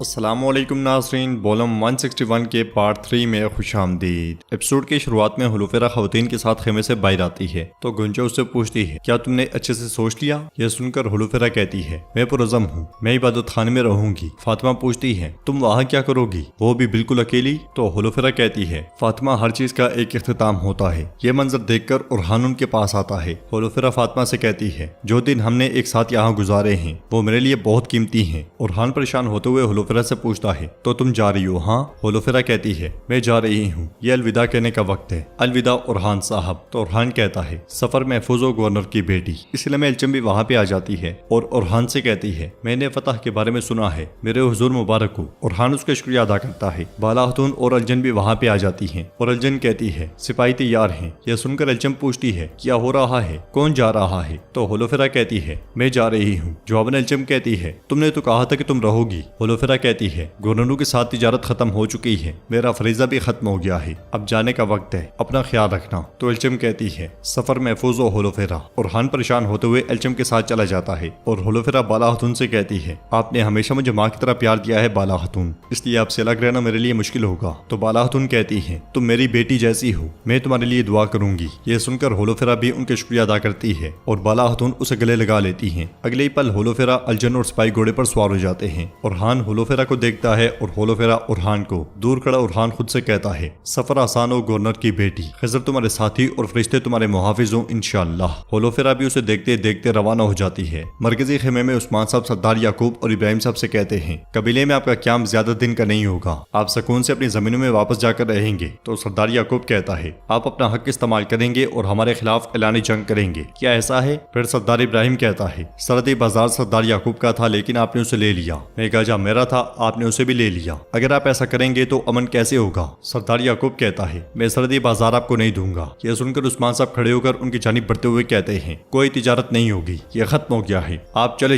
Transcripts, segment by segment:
السلام علیکم ناظرین، بولم 161 کے پارٹ 3 میں خوش آمدید۔ ایپیسوڈ کی شروعات میں ہلوفیرا خواتین کے ساتھ خیمے سے باہر آتی ہے تو گنجا اس سے پوچھتی ہے کیا تم نے اچھے سے سوچ لیا؟ یہ سن کر ہلوفیرا کہتی ہے میں پرعزم ہوں، میں عبادت خانے میں رہوں گی۔ فاطمہ پوچھتی ہے تم وہاں کیا کرو گی، وہ بھی بالکل اکیلی؟ تو ہلوفیرا کہتی ہے فاطمہ ہر چیز کا ایک اختتام ہوتا ہے۔ یہ منظر دیکھ کر ارحان ان کے پاس آتا ہے۔ ہلوفیرا فاطمہ سے کہتی ہے جو دن ہم نے ایک ساتھ یہاں گزارے ہیں وہ میرے لیے بہت قیمتی ہیں۔ ارحان پریشان ہوتے ہوئے ہلوفیرا سے پوچھتا ہے تو تم جا رہی ہو؟ ہاں۔ ہلوفیرا کہتی ہے میں جا رہی ہوں، یہ الوداع کہنے کا وقت ہے۔ الوداع ارحان صاحب۔ تو ارحان کہتا ہے سفر محفوظ ہو گورنر کی بیٹی۔ اس لیے میں الچم بھی وہاں پہ آ جاتی ہے اور ارحان سے کہتی ہے میں نے فتح کے بارے میں سنا ہے، میرے حضور مبارک ہو۔ ارحان اس کا شکریہ ادا کرتا ہے۔ بالا خاتون اور الجن بھی وہاں پہ آ جاتی ہیں اور الجن کہتی ہے سپاہی تیار ہیں۔ یہ سن کر الچم پوچھتی ہے کیا ہو رہا ہے، کون جا رہا ہے؟ تو ہلوفیرا کہتی ہے میں جا رہی ہوں۔ جواباً الچم کہتی ہے تم نے تو کہا تھا کہ تم رہو گی۔ ہلوفیرا کہتی ہے گورنروں کے ساتھ تجارت ختم ہو چکی ہے، میرا فریضہ بھی ختم ہو گیا ہے، اب جانے کا وقت ہے، اپنا خیال رکھنا۔ تو الچم کہتی ہے سفر محفوظ ہو ہلوفیرا۔ ارحان پریشان ہوتے ہوئے الچم کے ساتھ چلا جاتا ہے اور ہلوفیرا بالا خاتون سے کہتی ہے آپ نے ہمیشہ مجھے ماں کی طرح پیار دیا ہے بالا خاتون، اس لیے آپ سے الگ رہنا میرے لیے مشکل ہوگا۔ تو بالا خاتون کہتی ہے تم میری بیٹی جیسی ہو، میں تمہارے لیے دعا کروں گی۔ یہ سن کر ہلوفیرا بھی ان کے شکریہ ادا کرتی ہے اور بالا خاتون اسے گلے لگا لیتی ہیں۔ اگلے ہی پل ہلوفیرا الجن اور سپاہی گھوڑے پر سوار ہو جاتے ہیں۔ ارحان ہلوفیرا کو دیکھتا ہے اور ہلوفیرا ارحان کو۔ دور کھڑا ارحان خود سے کہتا ہے سفر آسان ہو گورنر کی بیٹی، خضر تمہارے ساتھی اور فرشتے تمہارے محافظ ہوں انشاءاللہ۔ ہلوفیرا بھی اسے دیکھتے دیکھتے روانہ ہو جاتی ہے۔ مرکزی خیمے میں عثمان صاحب سردار یعقوب اور ابراہیم صاحب سے کہتے ہیں قبیلے میں آپ کا قیام زیادہ دن کا نہیں ہوگا، آپ سکون سے اپنی زمینوں میں واپس جا کر رہیں گے۔ تو سردار یعقوب کہتا ہے آپ اپنا حق استعمال کریں گے اور ہمارے خلاف اعلان جنگ کریں گے، کیا ایسا ہے؟ پھر سردار ابراہیم کہتا ہے سرحدی بازار سردار یعقوب کا تھا لیکن آپ نے اسے لے لیا، میگا جا میرا تھا آپ نے اسے بھی لے لیا، اگر آپ ایسا کریں گے تو امن کیسے ہوگا؟ سردار یعقوب کہتا ہے میں سرحدی بازار آپ کو نہیں دوں گا۔ یہ سن کر عثمان صاحب کھڑے ہو کر ان کی جانب بڑھتے ہوئے کہتے ہیں کوئی تجارت نہیں ہوگی، یہ ختم ہو گیا ہے، آپ چلے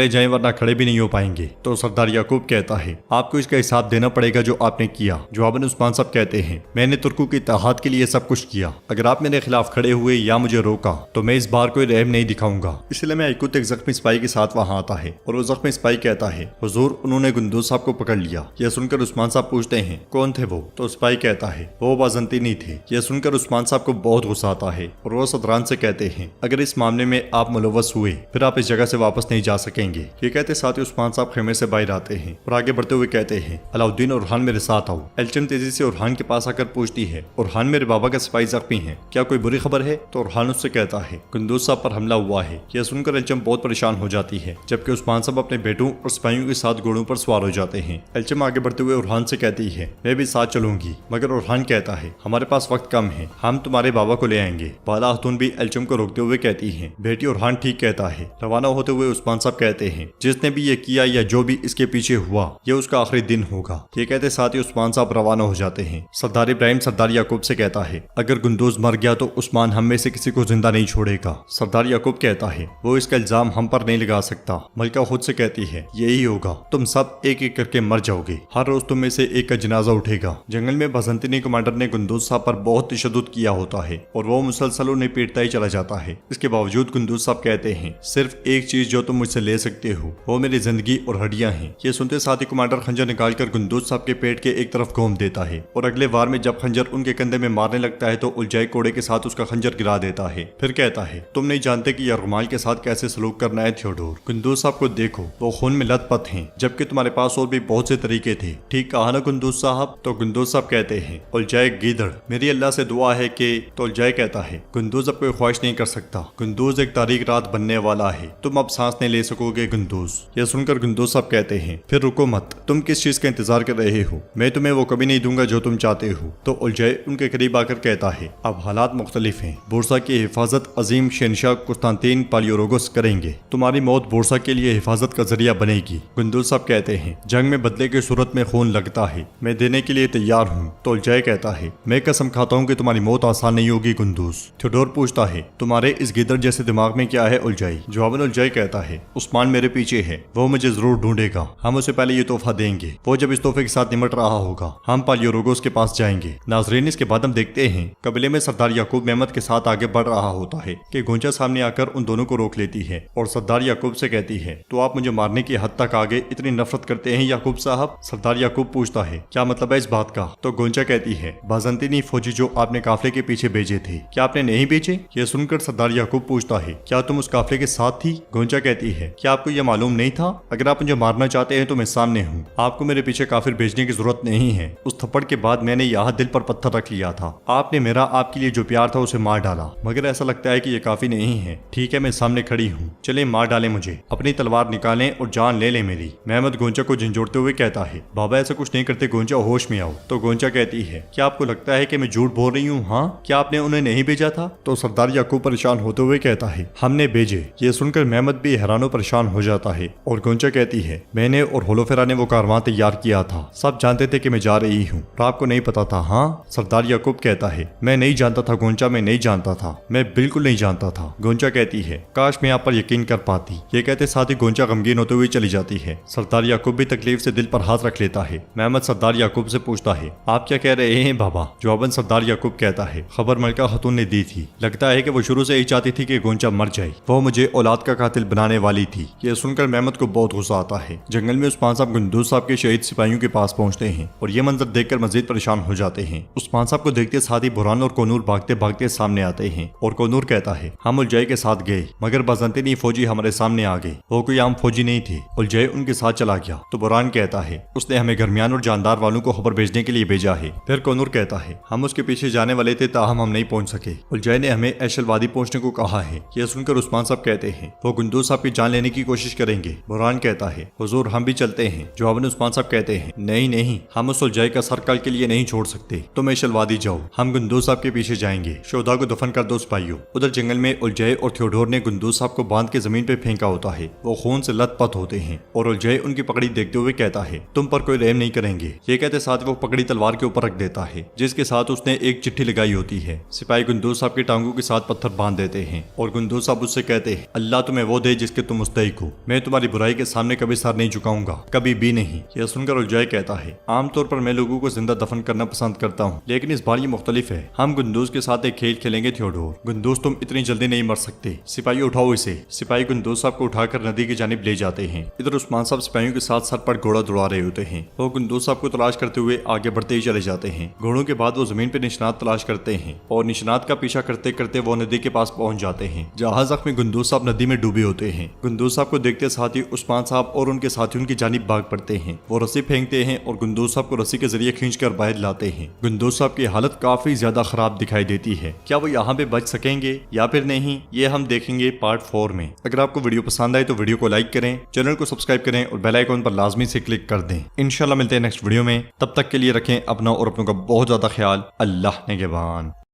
جائیں ورنہ کھڑے بھی نہیں ہو پائیں گے۔ تو سردار یعقوب کہتا ہے آپ کو اس کا حساب دینا پڑے گا جو آپ نے کیا۔ جواباً عثمان صاحب کہتے ہیں میں نے ترکوں کی اتحاد کے لیے سب کچھ کیا، اگر آپ میرے خلاف کھڑے ہوئے یا مجھے روکا تو میں اس بار کوئی رحم نہیں دکھاؤں گا۔ اس لیے میں ایک زخمی سپاہی کے ساتھ وہاں آتا ہے اور وہ زخمی سپاہی کہتا ہے حضور انہوں نے گندوز صاحب کو پکڑ لیا۔ یہ سن کر عثمان صاحب پوچھتے ہیں کون تھے وہ؟ تو سپاہی کہتا ہے وہ بازنطینی تھے۔ یہ سن کر عثمان صاحب کو بہت غصہ آتا ہے اور وہ صدران سے کہتے ہیں اگر اس معاملے میں آپ ملوث ہوئے پھر آپ اس جگہ سے واپس نہیں جا سکیں گے۔ یہ کہتے ساتھ ہی عثمان صاحب خیمے سے باہر آتے ہیں اور آگے بڑھتے ہوئے کہتے ہیں علاؤالدین اور ارحان میرے ساتھ آؤ۔ الچم تیزی سے ارحان کے پاس آ کر پوچھتی ہے ارحان میرے بابا کا سپاہی زخمی ہیں، کیا کوئی بری خبر ہے؟ تو ارحان اس سے کہتا ہے گندوز صاحب پر حملہ ہوا ہے۔ یہ سن کر الچم بہت پریشان ہو جاتی ہے جبکہ عثمان صاحب اپنے بیٹوں اور سپاہیوں کے ساتھ گھوڑوں پر سوار ہو جاتے ہیں۔ الچم آگے بڑھتے ہوئے ارحان سے کہتی ہے میں بھی ساتھ چلوں گی، مگر ارحان کہتا ہے ہمارے پاس وقت کم ہے، ہم تمہارے بابا کو لے آئیں گے۔ بالا خاتون بھی الچم کو روکتے ہوئے کہتی ہیں بیٹی ارحان ٹھیک کہتا ہے۔ روانہ ہوتے ہوئے عثمان صاحب کہتے ہیں جس نے بھی یہ کیا یا جو بھی اس کے پیچھے ہوا یہ اس کا آخری دن ہوگا۔ یہ کہتے ساتھ ہی عثمان صاحب روانہ ہو جاتے ہیں۔ سردار ابراہیم سردار یعقوب سے کہتا ہے اگر گندوز مر گیا تو عثمان ہم میں سے کسی کو زندہ نہیں چھوڑے گا۔ سردار یعقوب کہتا ہے وہ اس کا الزام ہم پر نہیں لگا سکتا۔ ملکہ خود سے کہتی ہے یہی ہوگا، تم سب ایک ایک کر کے مر جاؤ گے، ہر روز تم میں سے ایک کا جنازہ اٹھے گا۔ جنگل میں بازنطینی کمانڈر نے گندوز صاحب پر بہت تشدد کیا ہوتا ہے اور وہ مسلسل انہیں پیٹتا ہی چلا جاتا ہے۔ اس کے باوجود گندوز صاحب کہتے ہیں صرف ایک چیز جو تم مجھ سے لے سکتے ہو وہ میری زندگی اور ہڈیاں ہیں۔ یہ سنتے ساتھ ہی کمانڈر خنجر نکال کر گندوز صاحب کے پیٹ کے ایک طرف گھوم دیتا ہے اور اگلے وار میں جب خنجر ان کے کندھے میں مارنے لگتا ہے تو الجائے کوڑے کے ساتھ اس کا خنجر گرا دیتا ہے۔ پھر کہتا ہے تم نہیں جانتے کہ یرغمال کے ساتھ کیسے سلوک کرنا ہے تھیوڈور۔ گندوز صاحب کو دیکھو وہ خون میں لت پت ہیں جبکہ تمہارے پاس اور بھی بہت سے طریقے تھے، ٹھیک کہا نا گندوز صاحب؟ تو گندوز صاحب کہتے ہیں الجائے گیدڑ میری اللہ سے دعا ہے کہ تو الجائے کہتا ہے گندوز اب کوئی خواہش نہیں کر سکتا، گندوز ایک تاریک رات بننے والا ہے، تم اب سانس نہیں لے سکو گے گندوز۔ یہ سن کر گندوز صاحب کہتے ہیں پھر رکو مت، تم کس چیز کا انتظار کر رہے ہو؟ میں تمہیں وہ کبھی نہیں دوں گا جو تم چاہتے ہو۔ تو الجائے ان کے قریب آ کر کہتا ہے اب حالات مختلف ہیں، بورسا کی حفاظت عظیم شہنشاہ قسطنطین پالیوروگس کریں گے، تمہاری موت بورسا کے لیے حفاظت کا ذریعہ بنے گی۔ گندوز صاحب کہتے ہیں جنگ میں بدلے کی صورت میں خون لگتا ہے، میں دینے کے لیے تیار ہوں۔ تو الجائے کہتا ہے میں قسم کھاتا ہوں کہ تمہاری موت آسان نہیں ہوگی گندوز۔ تھیوڈور پوچھتا ہے تمہارے اس گیدڑ جیسے دماغ میں کیا ہے الجائے؟ جواباً الجائے کہتا ہے عثمان میرے پیچھے ہے، وہ مجھے ضرور ڈھونڈے گا، ہم اسے پہلے یہ تحفہ دیں گے، وہ جب اس تحفے کے ساتھ نمٹ رہا ہوگا ہم پالیوروگس کے پاس جائیں گے۔ ناظرین اس کے بعد ہم دیکھتے ہیں قبیلے میں سردار یعقوب محمد کے ساتھ آگے بڑھ رہا ہوتا ہے کہ گونچا سامنے آ کر ان دونوں کو روک لیتی ہے اور سردار یعقوب سے کہتی ہے تو آپ مجھے مارنے کی حد تک آگے اتنی نفرت دستخط کرتے ہیں یعقوب صاحب؟ سردار یعقوب پوچھتا ہے کیا مطلب ہے اس بات کا؟ تو گونچا کہتی ہے بازنطینی فوجی جو آپ نے قافلے کے پیچھے بھیجے تھے کیا آپ نے نہیں بھیجے؟ یہ سن کر سردار یعقوب پوچھتا ہے کیا تم اس قافلے کے ساتھ تھی؟ گونچا کہتی ہے کیا آپ کو یہ معلوم نہیں تھا؟ اگر آپ مجھے مارنا چاہتے ہیں تو میں سامنے ہوں، آپ کو میرے پیچھے کافر بھیجنے کی ضرورت نہیں ہے۔ اس تھپڑ کے بعد میں نے یہاں دل پر پتھر رکھ لیا تھا، آپ نے میرا آپ کے لیے جو پیار تھا اسے مار ڈالا، مگر ایسا لگتا ہے کہ یہ کافی نہیں ہے۔ ٹھیک ہے میں سامنے کھڑی ہوں، چلیں مار ڈالیں مجھے، اپنی تلوار نکالیں اور جان لے لیں میری۔ محمد گونچا کو جھنجھوڑتے ہوئے کہتا ہے بابا ایسا کچھ نہیں کرتے گونچا، ہوش میں آؤ۔ تو گونچا کہتی ہے کیا آپ کو لگتا ہے کہ میں جھوٹ بول رہی ہوں؟ ہاں کیا آپ نے انہیں نہیں بھیجا تھا؟ تو سردار یعقوب پریشان ہوتے ہوئے کہتا ہے ہم نے بھیجے۔ یہ سن کر محمد بھی حیران و پریشان ہو جاتا ہے اور گونچا کہتی ہے میں نے اور ہولوفیرا نے وہ کارواں تیار کیا تھا، سب جانتے تھے کہ میں جا رہی ہوں اور آپ کو نہیں پتا تھا؟ ہاں سردار یعقوب کہتا ہے میں نہیں جانتا تھا گونچا، میں نہیں جانتا تھا، میں بالکل نہیں جانتا تھا۔ گونچا کہتی ہے کاش میں آپ پر یقین کر پاتی۔ یہ کہتے ساتھ ہی گونچا غمگین ہوتے ہوئے چلی جاتی ہے۔ سردار یعقوب بھی تکلیف سے دل پر ہاتھ رکھ لیتا ہے۔ محمد سردار یعقوب سے پوچھتا ہے آپ کیا کہہ رہے ہیں بابا؟ جواباً سردار یعقوب کہتا ہے خبر ملکہ خاتون نے دی تھی، لگتا ہے کہ وہ شروع سے ہی چاہتی تھی کہ گونچا مر جائے، وہ مجھے اولاد کا قاتل بنانے والی تھی۔ یہ سن کر محمد کو بہت غصہ آتا ہے۔ جنگل میں عثمان صاحب گندوز صاحب کے شہید سپاہیوں کے پاس پہنچتے ہیں اور یہ منظر دیکھ کر مزید پریشان ہو جاتے ہیں۔ عثمان صاحب کو دیکھتے ساتھ ہی برہان اور کونور بھاگتے بھاگتے سامنے آتے ہیں اور کونور کہتا ہے ہم الجھے کے ساتھ گئے مگر بازنطینی فوجی ہمارے سامنے آ گئے، وہ کوئی عام فوجی نہیں تھے، الجھے ان کے ساتھ چلا گیا۔ تو برہان کہتا ہے اس نے ہمیں گرمیان اور جاندار والوں کو خبر بھیجنے کے لیے بھیجا ہے۔ پھر کونور کہتا ہے ہم اس کے پیچھے جانے والے تھے تاہم ہم نہیں پہنچ سکے، الجھے نے ہمیں ایشل وادی پہنچنے کو کہا ہے۔ یہ سن کر عثمان صاحب کہتے ہیں وہ گندوز صاحب کی جان لینے کی کوشش کریں گے۔ برہان کہتا ہے حضور ہم بھی چلتے ہیں۔ جواباً عثمان صاحب کہتے ہیں نہیں ہم اس الجھے کا سر کل کے لیے نہیں چھوڑ سکتے، تم ایشل وادی جاؤ، ہم گندوز صاحب کے پیچھے جائیں گے، شہداء کو دفن کر دو سپاہیوں۔ ادھر جنگل میں الجھے اور تھیوڈور نے گندوز صاحب کو باندھ کے زمین پہ پھینکا ہوتا ہے، وہ خون سے لت پت ہوتے ہیں اور الجھے ان کی پگڑی دیکھتے ہوئے کہتا ہے تم پر کوئی رحم نہیں کریں گے۔ یہ کہتے ساتھ وہ پگڑی تلوار کے اوپر رکھ دیتا ہے جس کے ساتھ اس نے ایک چٹھی لگائی ہوتی ہے۔ سپاہی گندوز صاحب کی ٹانگوں کے ساتھ پتھر باندھ دیتے ہیں اور گندوز صاحب اس سے کہتے ہیں اللہ تمہیں وہ دے جس کے تم مستحق ہو، میں تمہاری برائی کے سامنے کبھی سر نہیں جھکاؤں گا، کبھی بھی نہیں۔ یہ سن کر الجھے کہتا ہے عام طور پر میں لوگوں کو زندہ دفن کرنا پسند کرتا ہوں لیکن اس بار یہ مختلف ہے، ہم گندوز کے ساتھ ایک کھیل کھیلیں گے تھیوڈور، گندوز تم اتنی جلدی نہیں مر سکتے، سپاہی اٹھاؤ اسے۔ سپاہی گندوز صاحب کو اٹھا کر ندی کی جانب لے جاتے ہیں۔ ادھر عثمان صاحب سپاہیوں کے ساتھ سر پر گھوڑا دوڑا رہے ہوتے ہیں، وہ گندوز صاحب کو تلاش کرتے ہوئے آگے بڑھتے ہی چلے جاتے ہیں۔ گھوڑوں کے بعد وہ زمین پہ نشانات تلاش کرتے ہیں اور نشانات کا پیچھا کرتے کرتے وہ ندی کے پاس پہنچ جاتے ہیں جہاں زخمی گندوز صاحب ندی میں ڈوبے ہوتے ہیں۔ گندوز صاحب کو دیکھتے ساتھ ہی عثمان صاحب اور ان کے ساتھیوں کی جانب بھاگ پڑتے ہیں، وہ رسی پھینکتے ہیں اور گندوز صاحب کو رسی کے ذریعے کھینچ کر باہر لاتے ہیں۔ گندوز صاحب کی حالت کافی زیادہ خراب دکھائی دیتی ہے، کیا وہ یہاں پہ بچ سکیں گے یا پھر نہیں، یہ ہم دیکھیں گے پارٹ 4 میں۔ اگر آپ کو ویڈیو پسند آئے تو ویڈیو کو لائک کریں، چینل کو سبسکرائب کریں اور بیل آئیکن پر لازمی سے کلک کر دیں۔ انشاءاللہ ملتے ہیں نیکسٹ ویڈیو میں، تب تک کے لیے رکھیں اپنا اور اپنوں کا بہت زیادہ خیال۔ اللہ نگہبان۔